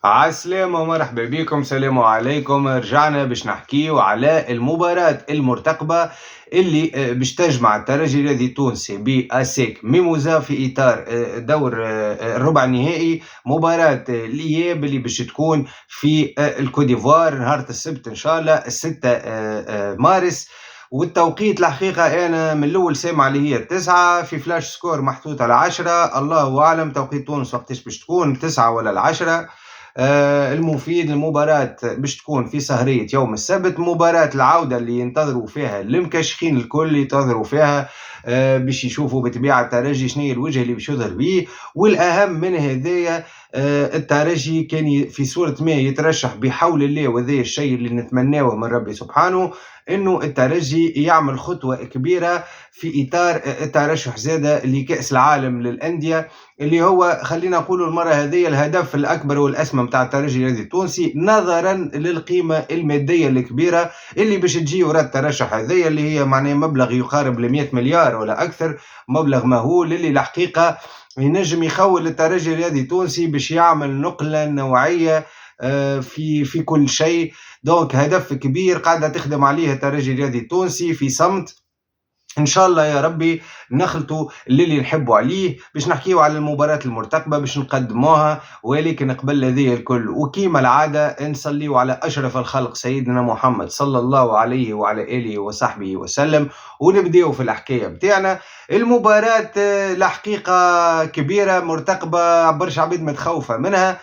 عالسلامة ومرحبا بكم، سلام عليكم. رجعنا باش نحكيو على المباراة المرتقبة اللي باش تجمع الترجي الرياضي التونسي بأسيك ميموزا في إطار دور الربع النهائي. مباراة الإياب اللي باش تكون في الكوديفوار نهار السبت إن شاء الله 6 مارس. والتوقيت الحقيقة أنا من الأول سامع اللي هي التسعة، في فلاش سكور محطوط على 10، الله أعلم توقيت تونس وقتاش باش تكون، 9 ولا 10. المفيد المباراة باش تكون في سهرية يوم السبت، مباراة العودة اللي ينتظروا فيها المكشخين الكل ينتظروا فيها باش يشوفوا بطبيعة الترجي شنو الوجه اللي باش يظهر بيه. والأهم من هذايا الترجي كان في صورة ما يترشح بحول الله، وهذا الشيء اللي نتمناه من ربي سبحانه، انه الترجي يعمل خطوة كبيرة في اطار الترشح زادة لكأس العالم للأندية، اللي هو خلينا نقول المرة هذه الهدف الأكبر والأسمى متاع الترجي الرياضي التونسي، نظرا للقيمة المادية الكبيرة اللي باش تجي وراء الترشح هذه، اللي هي معناه مبلغ يقارب ل 100 مليار ولا أكثر، مبلغ مهول اللي الحقيقة ينجم يخول الترجي الرياضي التونسي باش يعمل نقلة نوعية في كل شيء. دونك هدف كبير قاعدة تخدم عليه الترجي الرياضي التونسي في صمت. ان شاء الله يا ربي نخلطوا اللي نحبوا عليه باش نحكيو على المباراة المرتقبة باش نقدموها. ولكن قبل هذه الكل وكيما العادة نصليو على أشرف الخلق سيدنا محمد صلى الله عليه وعلى آله وصحبه وسلم، ونبداو في الحكاية بتاعنا. المباراة الحقيقة كبيرة مرتقبة، برشا عبيد متخوفة منها.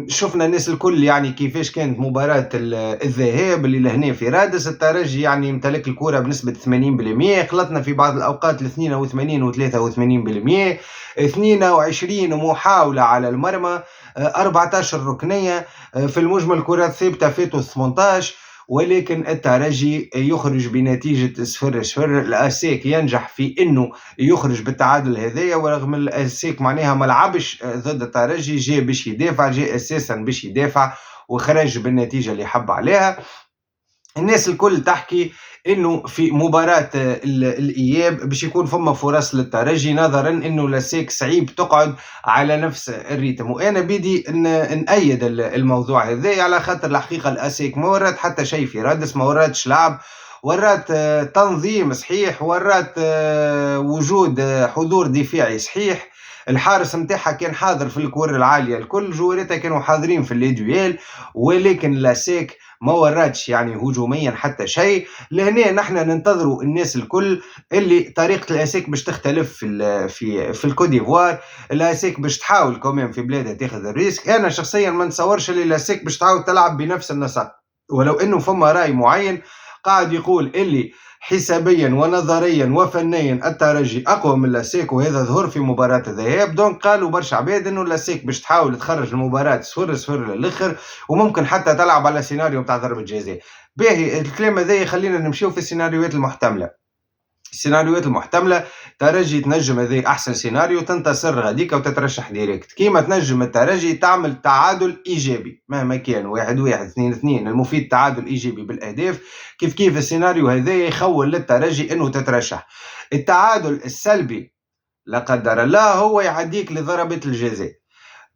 شفنا الناس الكل يعني كيفاش كانت مباراة الذهاب اللي لهنا في رادس، الترجي يعني امتلك الكرة بنسبة 80%، خلطنا في بعض الأوقات 82 و 83%، 22 محاولة على المرمى، 14 ركنية، في المجمل كرات ثابتة فاتوا 18. ولكن الترجي يخرج بنتيجة 0-0. الأسيك ينجح في أنه يخرج بالتعادل هذايا، ورغم الأسيك معناها ما لعبش ضد الترجي، جاء باش يدافع، جاء أساسا باش يدافع وخرج بالنتيجة اللي حب عليها. الناس الكل تحكي انه في مباراة الاياب باش يكون فما فرص للترجي، نظرا انه لاسيك صعيب تقعد على نفس الريتم. وانا بدي نأيد الموضوع هذا، على خاطر الحقيقة الاسيك ما ورات حتى شيء في رادس، ما وراتش لعب، ورات تنظيم صحيح، ورات وجود حضور دفاعي صحيح. الحارس متاعها كان حاضر في الكور العالية، الكل جوارتها كانوا حاضرين في الليدويل، ولكن لاسيك ما وراتش يعني هجوميا حتى شيء. لهنا نحن ننتظروا الناس الكل اللي طريقه الاسيك باش تختلف في الكوديفوار. الاسيك باش تحاول كمان في بلادها تاخذ الريسك. انا شخصيا ما نتصورش اللي الاسيك باش تعاود تلعب بنفس النسق، ولو انه فما راي معين قاعد يقول اللي حسابيا ونظريا وفنيا الترجي اقوى من لاسيك، وهذا ظهر في مباراه الذهاب. دونك قالوا برشا عباد انه لاسيك باش تحاول تخرج المباراه 0-0 للاخر، وممكن حتى تلعب على سيناريو بتاع ضربه جزاء. باهي الكلام هذا يخلينا نمشيو في السيناريوهات المحتمله. السيناريوهات المحتمله، ترجي تنجم هذا احسن سيناريو تنتصر غاديك وتترشح ديريكت، كيما تنجم الترجي تعمل تعادل ايجابي مهما كان 1-1 2-2، المفيد تعادل ايجابي بالاهداف. كيف السيناريو هذا يخول للترجي انه تترشح. التعادل السلبي لا قدر الله هو يعديك لضربة الجزاء.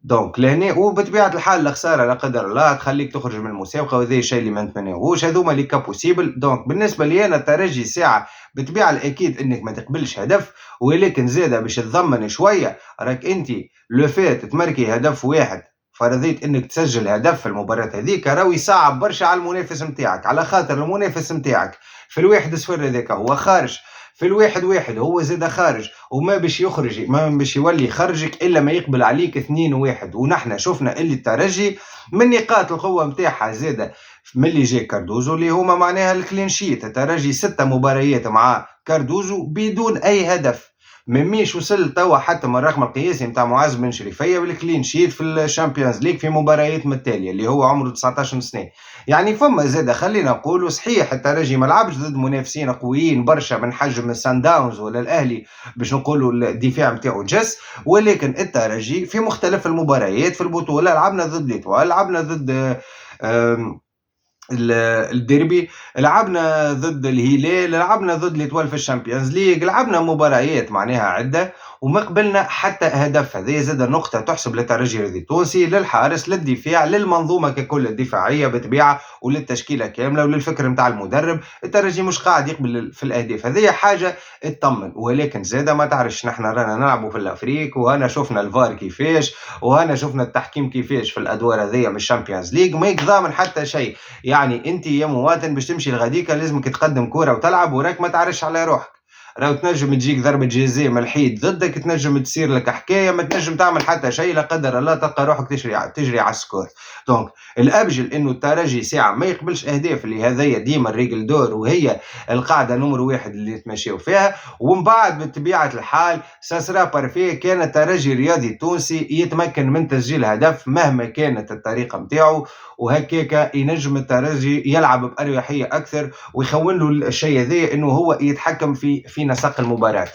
دونك لهنا وبطبيعه الحال الخساره لا قدر الله تخليك تخرج من المسابقه، وهذا الشيء اللي ما نتمناهوش، هذوما اللي كابوسيبل. دونك بالنسبه لي انا الترجي ساعه بالطبيعه الاكيد انك ما تقبلش هدف، ولكن زاده باش تضمن شويه، راك انت لو فات تمركي هدف واحد، فرضيت انك تسجل هدف في المباراه هذيك، راهو يصعب برشا على المنافس نتاعك، على خاطر المنافس نتاعك في الواحد صفر هذاك هو خارج، في الواحد واحد هو زاد خارج، وما باش يخرج، ما باش يولي يخرجك الا ما يقبل عليك 2-1. ونحن شفنا اللي الترجي من نقاط القوه نتاعها زاد من اللي جاء كاردوزو اللي هما معناها الكلين شيت. الترجي 6 مباريات مع كاردوزو بدون اي هدف، مش وصل توا حتى من الرقم القياسي نتاع معاذ بن شريفيه بالكلين شيت في الشامبيونز ليج في مباريات متتاليه اللي هو عمره 19 سنه. يعني فما زاد خلينا نقولوا صحيح الترجي ما لعبش ضد منافسين قويين برشا من حجم السان داونز ولا الاهلي باش نقولوا الدفاع نتاعو جس، ولكن الترجي في مختلف المباريات في البطوله لعبنا ضد ليتوال، لعبنا ضد الديربي، لعبنا ضد الهلال، لعبنا ضد ليتوال في الشامبيونز ليج، لعبنا مباريات معناها عده، وما قبلنا حتى هدف. هذه زاد نقطة تحسب للترجي الرياضي التونسي، للحارس، للدفاع، للمنظومة ككل الدفاعية بطبيعة، وللتشكيلة كاملة، وللفكر نتاع المدرب. الترجي مش قاعد يقبل في الأهداف، هذه حاجة تطمن. ولكن زاد ما تعرفش، نحن رانا نلعبوا في الأفريق، وأنا شفنا الفار كيفاش، وأنا شفنا التحكيم كيفاش في الأدوار هذيا من الشامبيونز ليج، ما يضامن حتى شيء. يعني أنت يا مواطن باش تمشي لغاديكا لازمك تقدم كرة وتلعب، وراك ما تعرفش على روحك. راهو تنجم تجيك ضربة جزاء من الحيد ضدك، تنجم تصير لك حكاية، ما تنجم تعمل حتى شيء، لا قدر الله تلقى روحك تجري على السكور. دونك الأبجل إنه الترجي ساعة ما يقبلش أهداف، اللي هذيا ديما الريجل دور، وهي القاعدة نمر واحد اللي يتمشيو فيها. ومن بعد بطبيعة الحال ساسرا بارفيه كان الترجي الرياضي التونسي يتمكن من تسجيل هدف مهما كانت الطريقة متاعو، وهكاك ينجم الترجي يلعب بأريحية أكثر، ويخون له الشيء هذا انه هو يتحكم في نسق المباراة.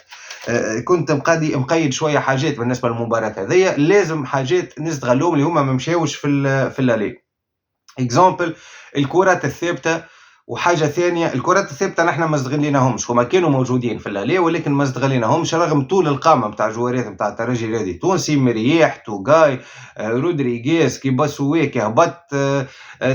كنت مقيد شويه حاجات بالنسبه للمباراه هذه، لازم حاجات نستغلوهم اللي هما ما مشاوش في الليل. اكزامبل الكرات الثابته. وحاجه ثانيه، الكرات الثابته نحن ما استغليناهمش، هما كانوا موجودين في الليل ولكن ما استغليناهمش رغم طول القامه نتاع الجوارات نتاع الترجي الرياضي التونسي. مرياح، توغاي، رودريغيز، كيباسويك هبط.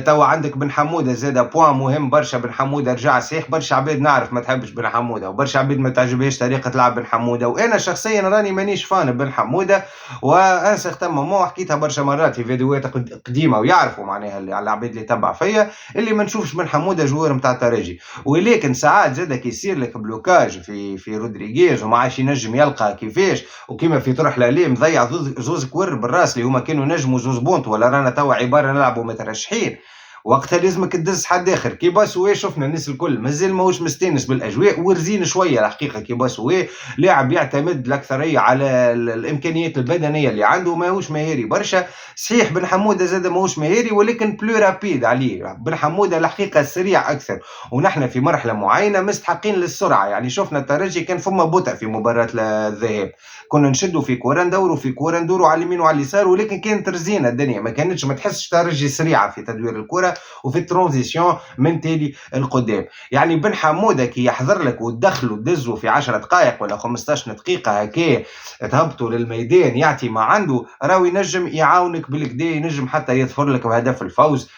توا عندك بن حموده زاد بوان مهم برشا. بن حموده رجع صحيح، برشا عباد نعرف ما تحبش بن حموده، وبرشا عباد ما تعجبهاش طريقه لعب بن حموده، وانا شخصيا راني مانيش فان بن حموده. وانا سيغتان مومون حكيتها برشا مرات في فيديوهات قديمه، ويعرفوا معناها العباد اللي تبع فيا اللي ما نشوفش بن حموده جوار نتاع الترجي. ولكن ساعات زاد كيصير لك بلوكاج في رودريغيز، وما عادش ينجم يلقى كيفاش، وكيما في طرح لاليه مضيع زوز كور بالراس اللي هما كانوا نجموا زوز بونت، ولا رانا توا عباره نلعبوا مترشحين. وقتها لازمك تدز حد اخر. كي باسوي شفنا الناس الكل مازال ماهوش مستانس بالاجواء، ورزين شويه الحقيقه. كي باسوي لاعب يعتمد الاكثريه على الامكانيات البدنيه اللي عنده، ماهوش مهاري برشا. صحيح بن حموده زاد ماهوش مهاري، ولكن بلو رابيد عليه. بن حموده الحقيقه سريع اكثر، ونحن في مرحله معينه مستحقين للسرعه. يعني شفنا الترجي كان فما بطء في مباراه الذهاب، كنا نشدوا في كوره ندوروا في كوره ندوروا على اليمين وعلى اليسار، ولكن كانت رزينه الدنيا، ما كانتش ما تحسش ترجي سريعه في تدوير الكره وفي الترانزيسيون من تالي القدام. يعني بن حموده كي يحضر لك وتدخلوا تدزوا في 10 دقائق ولا 15 دقيقه هكا تهبطوا للميدان يعطي ما عنده، راهو ينجم يعاونك بالكدا، ينجم حتى يظفر لك بهدف الفوز.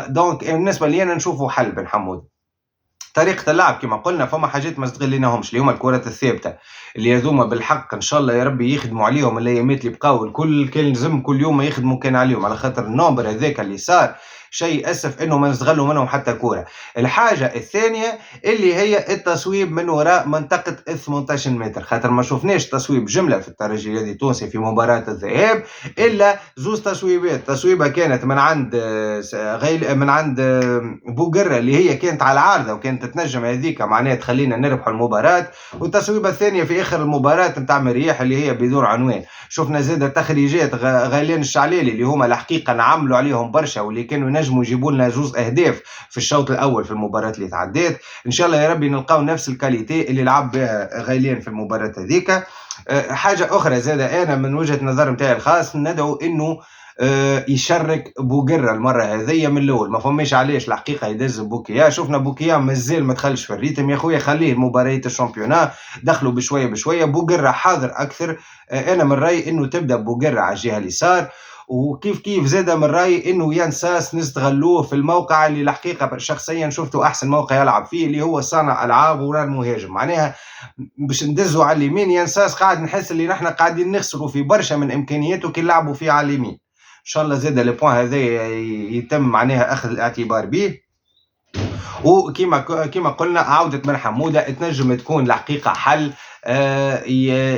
دونك بالنسبه لي انا نشوفه حل بن حموده. طريقة اللعب كما قلنا فما حاجات ما استغليناهمش، اللي هما الكرات الثابتة اللي هذوما بالحق ان شاء الله يا ربي يخدموا عليهم الايامات اللي بقاو. الكل كان لازم كل يوم ما يخدموا كان عليهم، على خاطر النومبر هذاك اللي صار شيء اسف انه ما نستغلوا منهم حتى كوره. الحاجه الثانيه اللي هي التصويب من وراء منطقه 18 متر، خاطر ما شفناش تصويب جمله في الترجي الرياضي التونسي في مباراه الذهاب الا زوز تصويبات. تصويبه كانت من عند بوقره اللي هي كانت على العارضه وكانت تنجم هذيك معناها تخلينا نربحوا المباراه، والتصويبه الثانيه في اخر المباراه نتاع مرياح اللي هي بدون عنوان. شفنا زاد تخريجات غالين الشعلالي اللي هما الحقيقه نعملوا عليهم برشا، واللي كانوا نجموا يجيبوا لنا جوز اهداف في الشوط الاول في المباراه اللي تعدات. ان شاء الله يا ربي نلقاو نفس الكاليتي اللي لعب بها غالين في المباراه هذيك. حاجه اخرى زاد انا من وجهه نظر نتاعي الخاص ندعو انه يشرك بوقرة المره هذيا من الاول، ما فماش علاش الحقيقه يدز بوكيا. شفنا بوكيا مازال ما دخلش في الريتم، يا خويا خليه مباريات الشامبيونا دخلوا بشويه بشويه. بوقرة حاضر اكثر. انا من رايي انه تبدا بوقرة على الجهه اليسار، وكيف زاد من رايي انه ينساس نستغلوه في الموقع اللي الحقيقه شخصيا شفته احسن موقع يلعب فيه، اللي هو صانع العاب ورا المهاجم. معناها باش ندزوا على اليمين ينساس قاعد نحس اللي نحن قاعدين نخسروا في برشا من امكانياته كي نلعبوا فيه على اليمين. ان شاء الله زاد لو بوين هذا يتم معناها اخذ الاعتبار به. وكما قلنا عودة بن حمودة تنجم تكون الحقيقة حل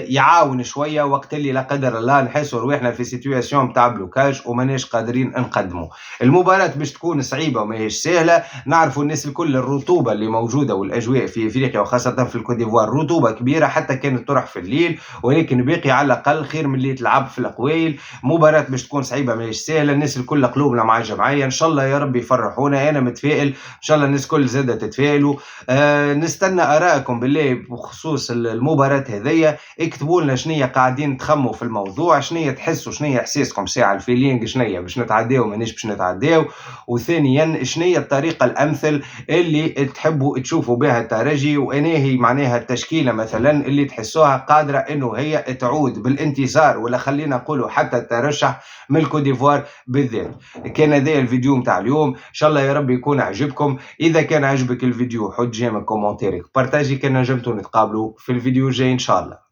يعاون شويه وقت اللي لا قدر الله نحسوا روحنا في سيتوياسيون تاع بلوكاج وماناش قادرين نقدموا. المباراه باش تكون صعيبه وماهيش سهله، نعرفوا الناس الكل الرطوبه اللي موجوده والاجواء في افريقيا وخاصه في الكوت ديفوار رطوبه كبيره حتى كانت تروح في الليل، ولكن باقي على الاقل خير من اللي تلعب في القويل. مباراه باش تكون صعيبه ماهيش سهله، الناس الكل قلوبنا مع الجمعيه ان شاء الله يا ربي يفرحونا. انا متفائل ان شاء الله الناس الكل زاده تتفائلوا. نستنى ارائكم بالله بخصوص المباراه المباراة هذيا. اكتبوا لنا شنية قاعدين تخموا في الموضوع، شنية تحسوا، شنية احساسكم ساعة الفيلينغ، شنية باش نتعداو مانيش باش نتعداو. وثانيا شنية الطريقة الامثل اللي تحبوا تشوفوا بها الترجي، وانا هي معناها التشكيلة مثلا اللي تحسوها قادرة انه هي تعود بالانتصار، ولا خلينا نقولوا حتى الترشح من الكوت ديفوار بالذات. كان هذا الفيديو متاع اليوم، ان شاء الله يا رب يكون عجبكم. اذا كان عجبك الفيديو حط جيم كومنتيرك بارتاجي، كان نجمتوا نتقابلوا في الفيديو الجاي ان شاء الله.